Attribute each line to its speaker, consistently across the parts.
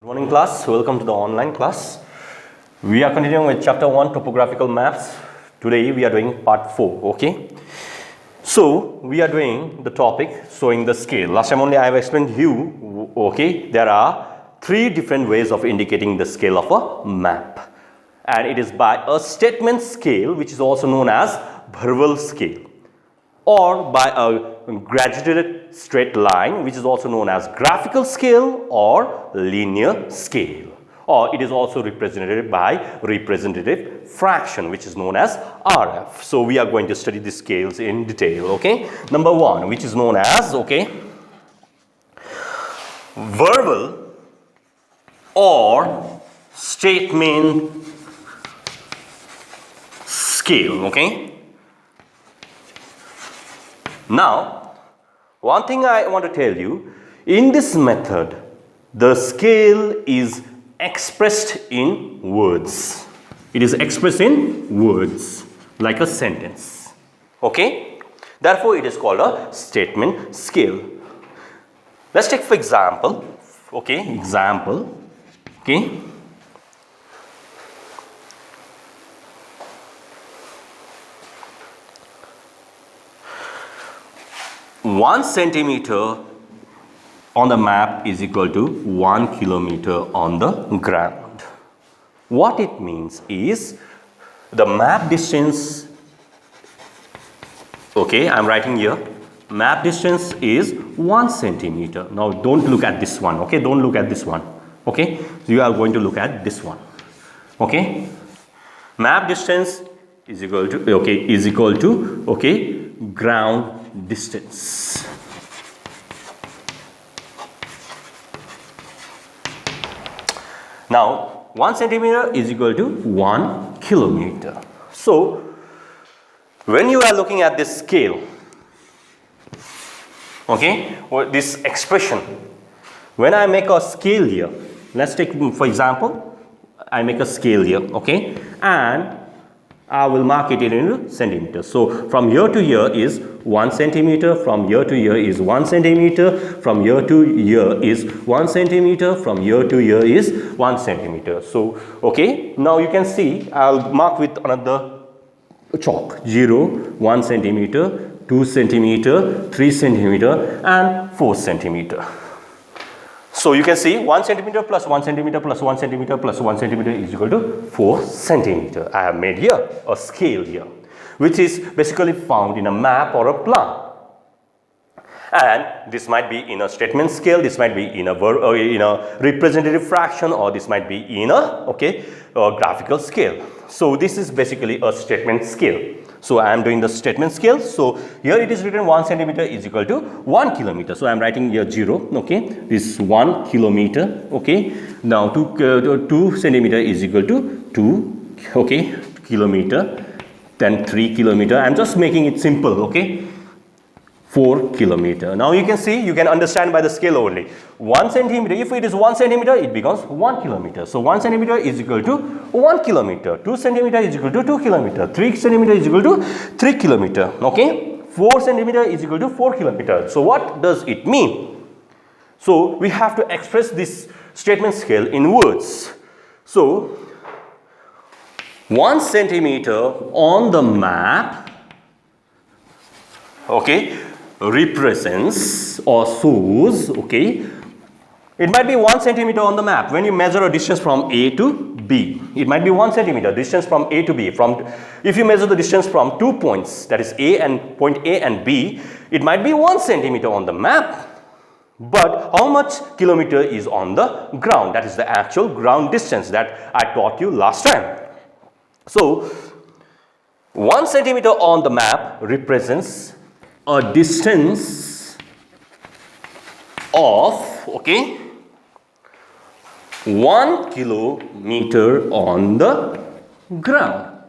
Speaker 1: Good morning class, welcome to the online class. We are continuing with chapter 1 topographical maps. Today we are doing part 4, okay? So we are doing the topic showing the scale. Last time only I have explained you, okay, there are 3 different ways of indicating the scale of a map. And it is by a statement scale, which is also known as Bharwell scale, or by a graduated straight line, which is also known as graphical scale or linear scale, or it is also represented by representative fraction, which is known as RF. So we are going to study the scales in detail, okay? Number 1, which is known as, okay, verbal or statement scale, okay? Now, one thing I want to tell you, in this method, the scale is expressed in words. It is expressed in words, like a sentence. Okay? Therefore, it is called a statement scale. Let's take for example, okay, okay. 1 centimeter on the map is equal to 1 kilometer on the ground. What it means is the map distance, okay, I am writing here, map distance is 1 centimeter. Now don't look at this one, okay, don't look at this one, okay, so you are going to look at this one, okay. Map distance is equal to, okay, ground distance. Now 1 centimeter is equal to 1 kilometer. So when you are looking at this scale, okay, or this expression, when I make a scale here, let's take for example, I make a scale here, okay, and I will mark it in centimeters. So from here to here is 1 centimeter, from here to here is 1 centimeter, from here to here is 1 centimeter, from here to here is 1 centimeter. So, okay, now you can see I'll mark with another chalk, 0, 1 centimeter, 2 centimeter, 3 centimeter and 4 centimeter. So you can see 1 centimeter plus 1 centimeter plus 1 centimeter plus 1 centimeter is equal to 4 centimeter. I have made here a scale here, which is basically found in a map or a plan. And this might be in a statement scale, this might be in a representative fraction, or this might be in a graphical scale. So this is basically a statement scale. So I am doing the statement scale. So here it is written 1 centimeter is equal to 1 kilometer. So I am writing here 0. Okay, this 1 kilometer. Okay, now 2 centimeter is equal to 2. Okay, kilometer. Then 3 kilometer. I am just making it simple. Okay, 4 kilometer. Now you can see, you can understand by the scale only. 1 centimeter, if it is 1 centimeter, it becomes 1 kilometer. So 1 centimeter is equal to 1 kilometer. 2 centimeter is equal to 2 kilometer. 3 centimeter is equal to 3 kilometer. Okay. 4 centimeter is equal to 4 kilometer. So what does it mean? So we have to express this statement scale in words. So 1 centimeter on the map, okay, represents or shows, okay, it might be 1 centimeter on the map when you measure a distance from A to B. It might be 1 centimeter distance from A to B. If you measure the distance from 2 points, that is point A and B, it might be 1 centimeter on the map. But how much kilometer is on the ground? That is the actual ground distance that I taught you last time. So 1 centimeter on the map represents a distance of, okay, 1 kilometer on the ground.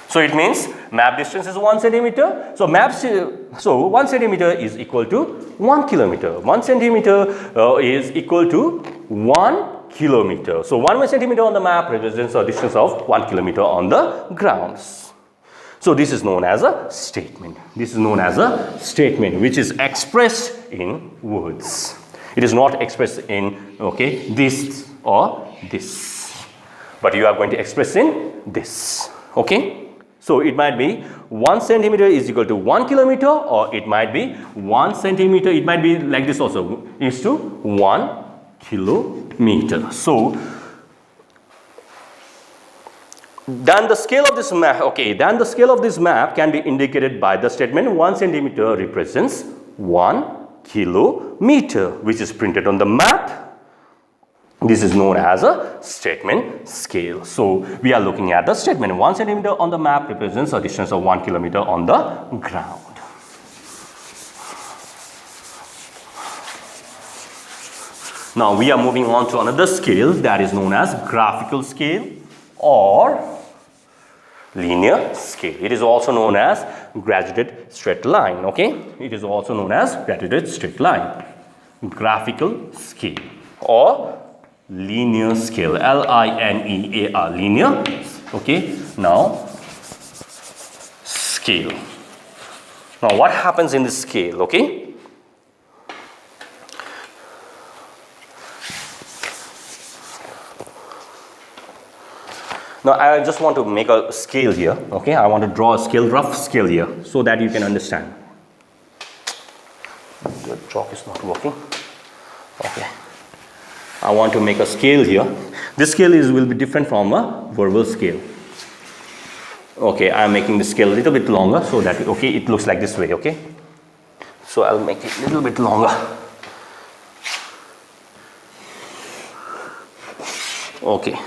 Speaker 1: So it means map distance is 1 centimeter. So 1 centimeter is equal to 1 kilometer. 1 centimeter is equal to 1 kilometer. So 1 centimeter on the map represents a distance of 1 kilometer on the grounds. So this is known as a statement. This is known as a statement which is expressed in words. It is not expressed in, okay, this or this, but you are going to express in this, okay. So it might be 1 centimeter is equal to 1 kilometer, or it might be 1 centimeter, it might be like this also, is to 1 kilometer. So then the scale of this map, okay, then the scale of this map can be indicated by the statement 1 centimeter represents 1 kilometer, which is printed on the map. This is known as a statement scale. So we are looking at the statement 1 centimeter on the map represents a distance of 1 kilometer on the ground. Now we are moving on to another scale that is known as graphical scale or linear scale. It is also known as graduated straight line, okay. It is also known as graduated straight line. Graphical scale or linear scale, L-I-N-E-A-R, linear, okay. Now scale. Now what happens in this scale, okay? Now I just want to make a scale here, okay. I want to draw a scale, rough scale here, so that you can understand. The chalk is not working, okay. I want to make a scale here. This scale will be different from a verbal scale. Okay, I am making the scale a little bit longer so that, okay, it looks like this way, okay. So I'll make it a little bit longer. Okay.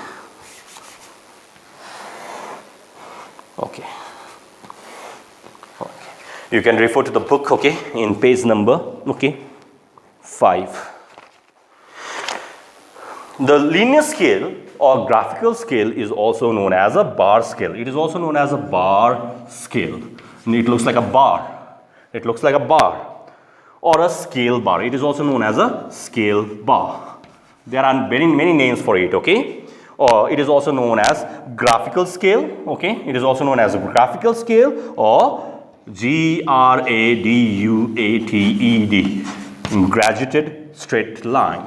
Speaker 1: Okay. Okay. You can refer to the book, okay, in page number, okay, 5. The linear scale or graphical scale is also known as a bar scale. It is also known as a bar scale. It looks like a bar. It looks like a bar or a scale bar. It is also known as a scale bar. There are many names for it, okay. Or it is also known as graphical scale, okay. It is also known as a graphical scale or G-R-A-D-U-A-T-E-D, graduated straight line.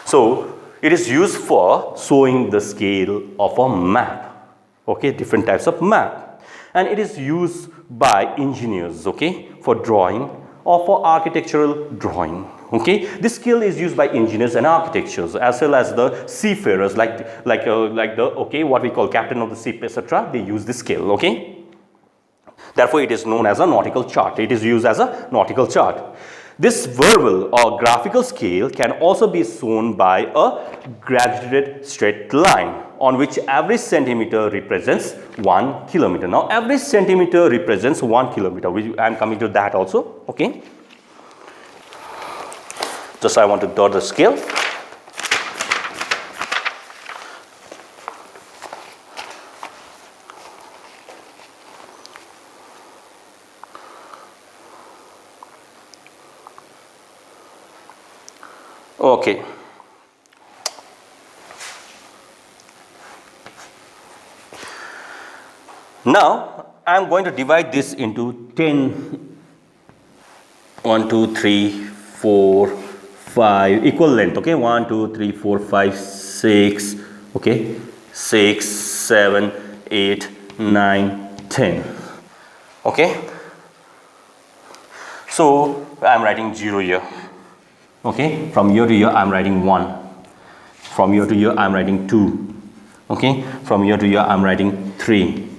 Speaker 1: So it is used for showing the scale of a map, okay, different types of map, and it is used by engineers, okay, for drawing or for architectural drawing, okay. This scale is used by engineers and architects as well as the seafarers, like the, okay, what we call captain of the ship, etc. They use this scale, okay. Therefore it is known as a nautical chart. It is used as a nautical chart. This verbal or graphical scale can also be shown by a graduated straight line on which every centimeter represents 1 kilometer. Now every centimeter represents 1 kilometer, which I am coming to that also, okay. Just I want to draw the scale. Okay. Now I am going to divide this into 10, 1, 2, 3, 4, 5 equal length, okay. 1, 2, 3, 4, 5, 6, okay, 6, 7, 8, 9, 10, okay. So I am writing 0 here. Okay, from year to year I am writing 1. From year to year I am writing 2. Okay, from year to year I am writing 3.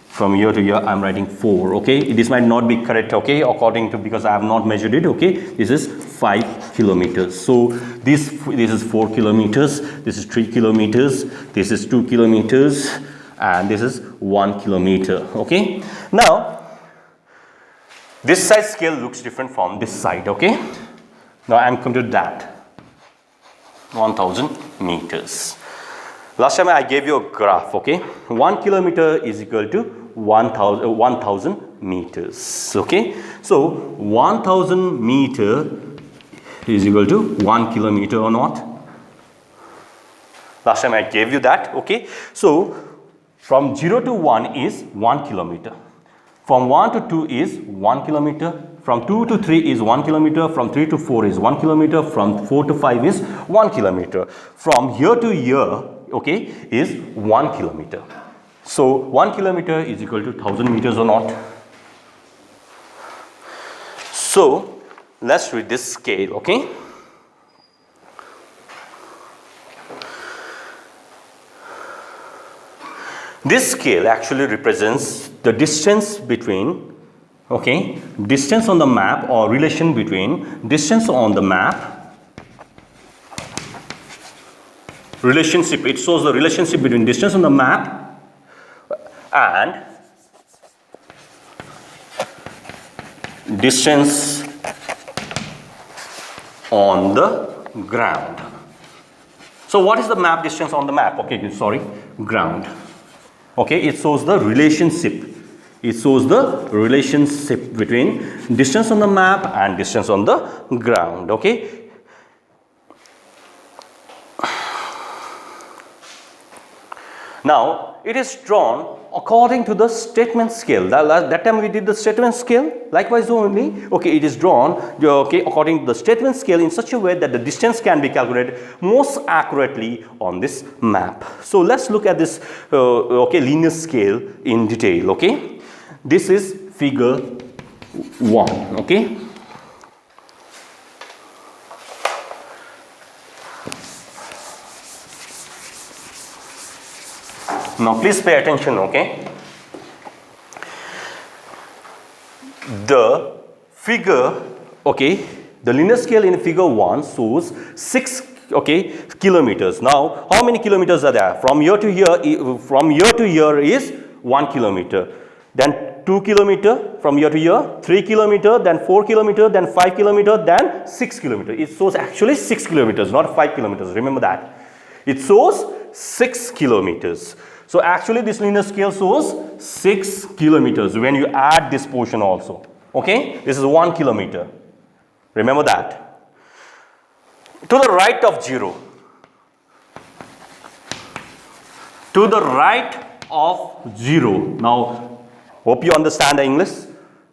Speaker 1: From year to year I am writing 4. Okay, this might not be correct, okay, according to, because I have not measured it, okay. This is 5 kilometers. So this is 4 kilometers, this is 3 kilometers, this is 2 kilometers, and this is 1 kilometer, okay. Now this side scale looks different from this side, okay. Now I am coming to that, 1000 meters. Last time I gave you a graph, okay. 1 kilometer is equal to 1000 meters, okay. So 1000 meter is equal to 1 kilometer or not. Last time I gave you that, okay. So From 0 to 1 is 1 kilometer. From 1 to 2 is 1 kilometer. From 2 to 3 is 1 kilometer. From 3 to 4 is 1 kilometer. From 4 to 5 is 1 kilometer. From here to here, okay, is 1 kilometer. So 1 kilometer is equal to 1000 meters or not? So let's read this scale, okay? This scale actually represents the distance between, okay, distance on the map, or relation between distance on the map, relationship, it shows the relationship between distance on the map and distance on the ground. So what is the map distance on the map? Okay, sorry, ground. Okay, it shows the relationship. It shows the relationship between distance on the map and distance on the ground. Okay. Now, it is drawn according to the statement scale. That time we did the statement scale. Likewise only, okay, it is drawn, okay, according to the statement scale in such a way that the distance can be calculated most accurately on this map. So let's look at this, okay, linear scale in detail. Okay, this is figure 1. Okay. Now please pay attention, okay? The figure, okay, the linear scale in figure 1 shows 6, okay, kilometers. Now, how many kilometers are there? From here to here is 1 kilometer. Then 2 kilometer from here to here, 3 kilometer, then 4 kilometer, then 5 kilometer, then 6 kilometer. It shows actually 6 kilometers, not 5 kilometers. Remember that. It shows 6 kilometers. So actually this linear scale shows 6 kilometers when you add this portion also. Okay, this is 1 kilometer. Remember that. To the right of 0. To the right of 0. Now, hope you understand the English.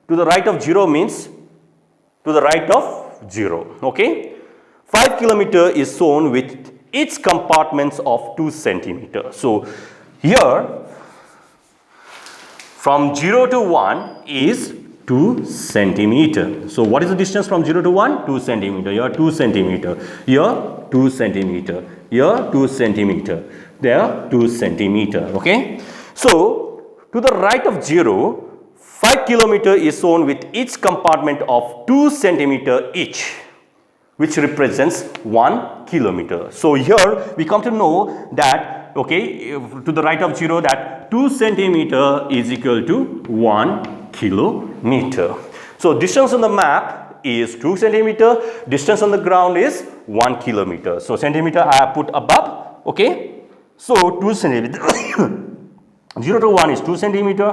Speaker 1: To the right of 0 means to the right of 0. Okay. 5 kilometer is shown with its compartments of 2 centimeters. So here, from 0 to 1 is 2 centimeter. So what is the distance from 0 to 1? 2 centimeter. Here 2 centimeter. Here 2 centimeter. Here 2 centimeter. There 2 centimeter. Okay. So to the right of 0, 5 kilometer is shown with each compartment of 2 centimeter each, which represents 1 kilometer. So here we come to know that, okay, to the right of 0, that 2 centimeter is equal to 1 kilometer. So distance on the map is 2 centimeter, distance on the ground is 1 kilometer. So centimeter I have put above, okay. So 2 centimeter, 0 to 1 is 2 centimeter,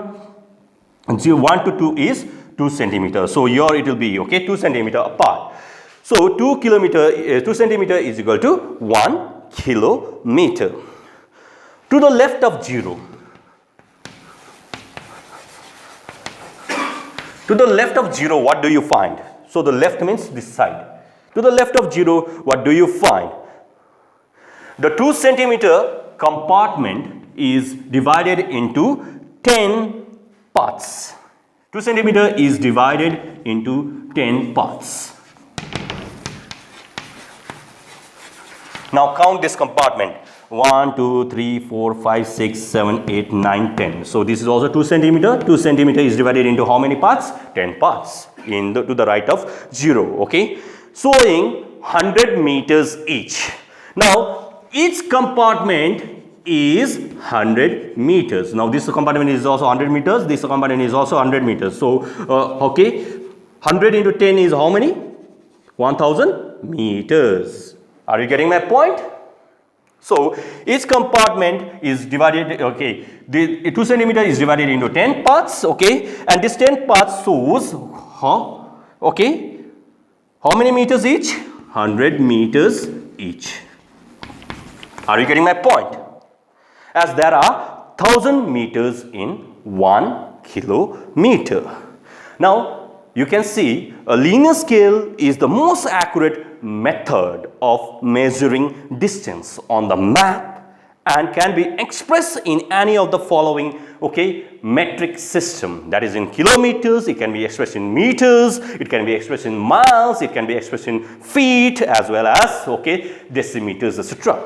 Speaker 1: 1 to 2 is 2 centimeter. So here it will be, okay, 2 centimeter apart. So 2 centimeter is equal to 1 kilometer. To the left of 0. To the left of 0, what do you find? So the left means this side. To the left of 0, what do you find? The 2 centimeter compartment is divided into 10 parts. 2 centimeter is divided into 10 parts. Now count this compartment. 1, 2, 3, 4, 5, 6, 7, 8, 9, 10. So this is also 2 centimeter. 2 centimeter is divided into how many parts? 10 parts to the right of 0. Okay. Showing 100 meters each. Now each compartment is 100 meters. Now this compartment is also 100 meters. This compartment is also 100 meters. So okay. 100 into 10 is how many? 1000 meters. Are you getting my point? So each compartment is divided, okay, the 2 centimeter is divided into 10 parts, okay, and this 10 parts shows, okay, how many meters each? 100 meters each. Are you getting my point? As there are 1000 meters in 1 kilometer. Now you can see a linear scale is the most accurate method of measuring distance on the map and can be expressed in any of the following, okay, metric system. That is in kilometers, it can be expressed in meters, it can be expressed in miles, it can be expressed in feet as well as, okay, decimeters, etc.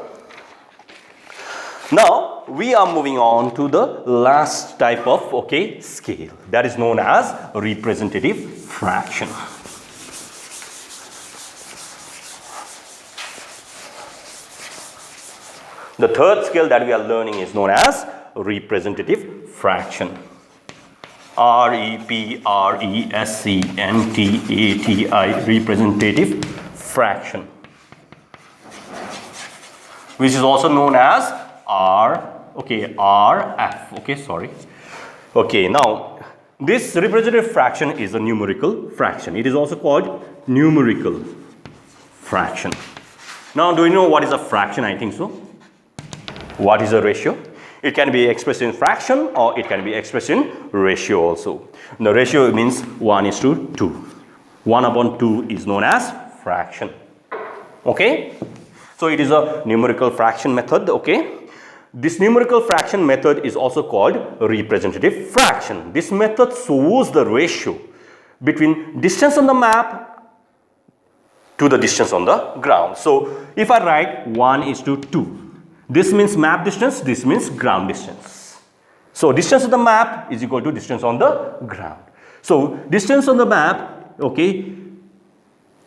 Speaker 1: Now we are moving on to the last type of, okay, scale, that is known as representative fraction. The third scale that we are learning is known as representative fraction. R-E-P-R-E-S-C-N-T-A-T-I, representative fraction, which is also known as RF. Okay, sorry. Okay, now this representative fraction is a numerical fraction. It is also called numerical fraction. Now, do you know what is a fraction? I think so. What is a ratio? It can be expressed in fraction or it can be expressed in ratio also. The ratio means 1:2. 1/2 is known as fraction. Okay. So it is a numerical fraction method. Okay. This numerical fraction method is also called representative fraction. This method shows the ratio between distance on the map to the distance on the ground. So if I write 1:2, this means map distance, this means ground distance. So distance on the map is equal to distance on the ground. So distance on the map, okay,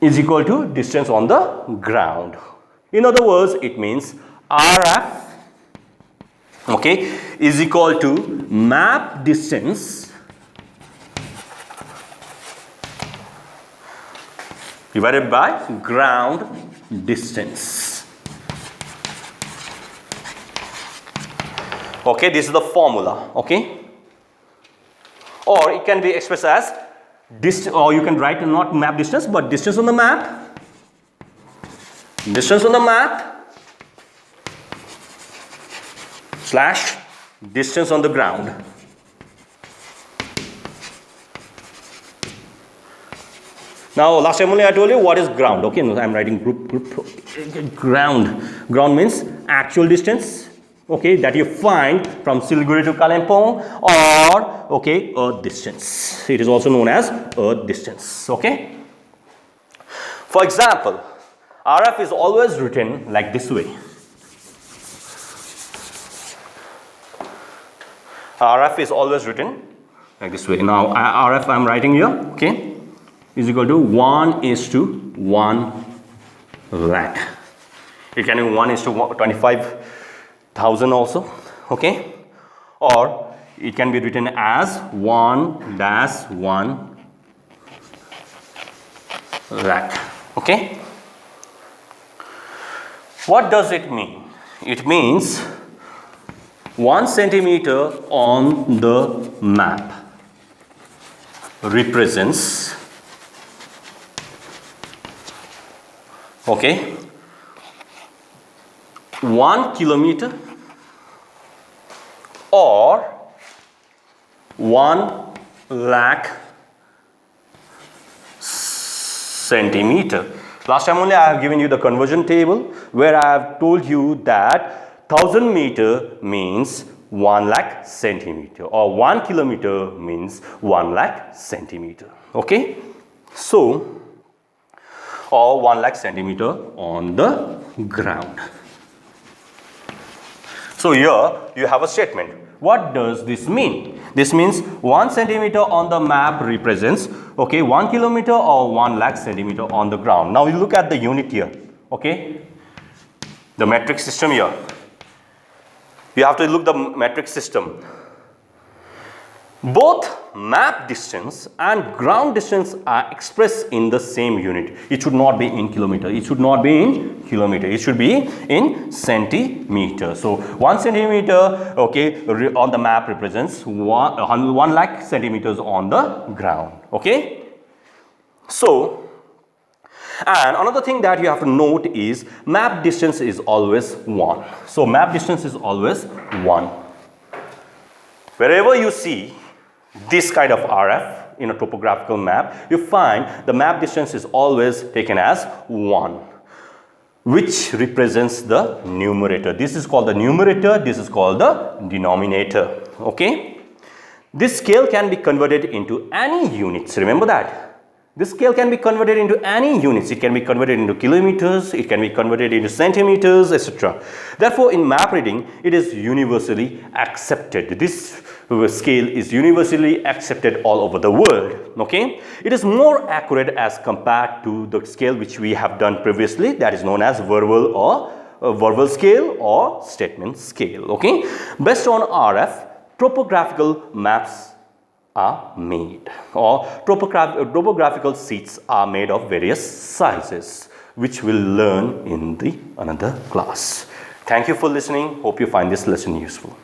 Speaker 1: is equal to distance on the ground. In other words, it means RF, okay, is equal to map distance divided by ground distance. Okay, this is the formula, okay? Or it can be expressed as distance, or you can write not map distance, but distance on the map, slash distance on the ground. Now, last time only I told you what is ground, okay? No, I'm writing group, ground. Ground means actual distance, okay, that you find from Siliguri to Kalimpong, or, okay, earth distance. It is also known as earth distance, okay? For example, RF is always written like this way. RF is always written like this way. Now, RF I'm writing here, okay, is equal to 1:1 lakh. It can be 1:25,000 also, okay, or it can be written as 1-1 lakh, okay. What does it mean? It means 1 centimeter on the map represents, okay, 1 kilometer or 1 lakh centimeter. Last time only I have given you the conversion table where I have told you that 1000 meter means 1 lakh centimeter or 1 kilometer means 1 lakh centimeter. Okay, so or 1 lakh centimeter on the ground. So here you have a statement. What does this mean? This means 1 centimeter on the map represents, okay, 1 kilometer or 1 lakh centimeter on the ground. Now you look at the unit here, okay, the metric system here. You have to look the metric system. Both map distance and ground distance are expressed in the same unit. It should not be in kilometer. It should not be in kilometer. It should be in centimeter. So 1 centimeter, okay, on the map represents 1 lakh centimeters on the ground. Okay. So, and another thing that you have to note is map distance is always 1. So map distance is always 1. Wherever you see this kind of RF in a topographical map, you find the map distance is always taken as 1, which represents the numerator. This is called the numerator, this is called the denominator. Okay? This scale can be converted into any units. Remember that. This scale can be converted into any units. It can be converted into kilometers, it can be converted into centimeters, etc. Therefore, in map reading, it is universally accepted. This scale is universally accepted all over the world. Okay? It is more accurate as compared to the scale which we have done previously, that is known as verbal or verbal scale or statement scale. Okay? Based on RF, topographical maps are made, or topographical sheets are made of various sizes, which we'll learn in the another class. Thank you for listening. Hope you find this lesson useful.